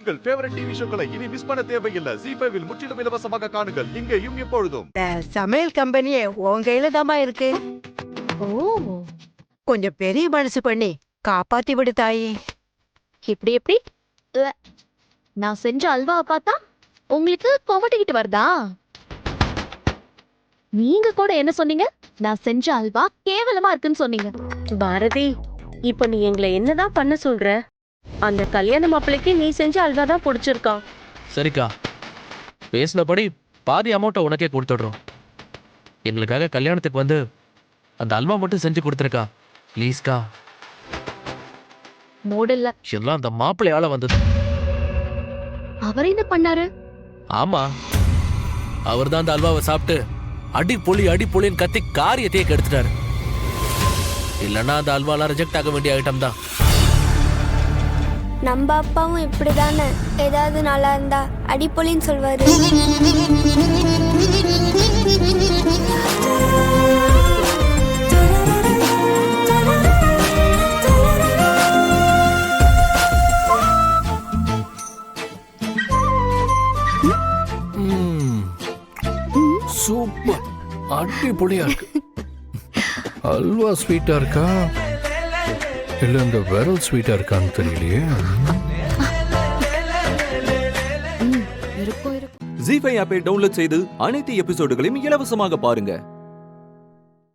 உங்கள் favourite TV ஷோக்களை இனி miss பண்ண தேவையில்லை. ஜீ5 இல் முற்றிலும் இலவசமாக காணுங்கள். இங்கேயும் எப்பொழுதும். சமையல் கம்பெனியே உன் கையில தாமா இருக்கு. ஓ, கொஞ்சம் பெரிய மனசு பண்ணி காப்பாத்தி விடு தாயே. இப்படி எப்படி? உவ்வே. நான் செஞ்ச அல்வாவை பார்த்தா உங்களுக்கு கொமட்டிக்கிட்டு வருதா? நீங்க கூட என்ன சொன்னீங்க? நான் செஞ்ச அல்வா கேவலமா இருக்குன்னு சொன்னீங்க. பாரதி, இப்ப நீ எங்களை என்னதான் பண்ண சொல்ற? அந்த கல்யாண மாப்பிள்ளைக்கு நீ செஞ்ச அல்வா தான் பிடிச்சிருக்கான். சரிக்கா, பேசினபடி பாதி அமௌண்ட்டை உனக்கே கொடுத்துடுறோம். எங்களுக்காக கல்யாணத்துக்கு வந்து அந்த அல்வா மட்டும் செஞ்சு கொடுத்துருக்கா. ப்ளீஸ்க்கா. மூடல்ல. எல்லாம் அந்த மாப்பிள்ளையால வந்தது. அவர் என்ன பண்ணாரு? ஆமா, அவர் தான் அந்த அல்வாவை சாப்பிட்டு அடி பொலின்னு கத்தி காரியத்தையே கெடுத்துட்டாரு. இல்லைன்னா அந்த அல்வாலாம் ரிஜெக்ட் ஆக வேண்டிய ஐட்டம் தான். நம்ம அப்பாவும் இப்படிதானே, ஏதாவது நல்லா இருந்தா அடிப்பொலின்னு சொல்வாரு. சூப்பர், அடிப்பொலியா இருக்கு. அல்வா ஸ்வீட்டா இருக்கா இல்ல இந்த விரல் ஸ்வீட்டா இருக்கான்னு தெரியலையே. ஜீ5 ஆப்பை டவுன்லோட் செய்து அனைத்து எபிசோடுகளையும் இலவசமாக பாருங்க.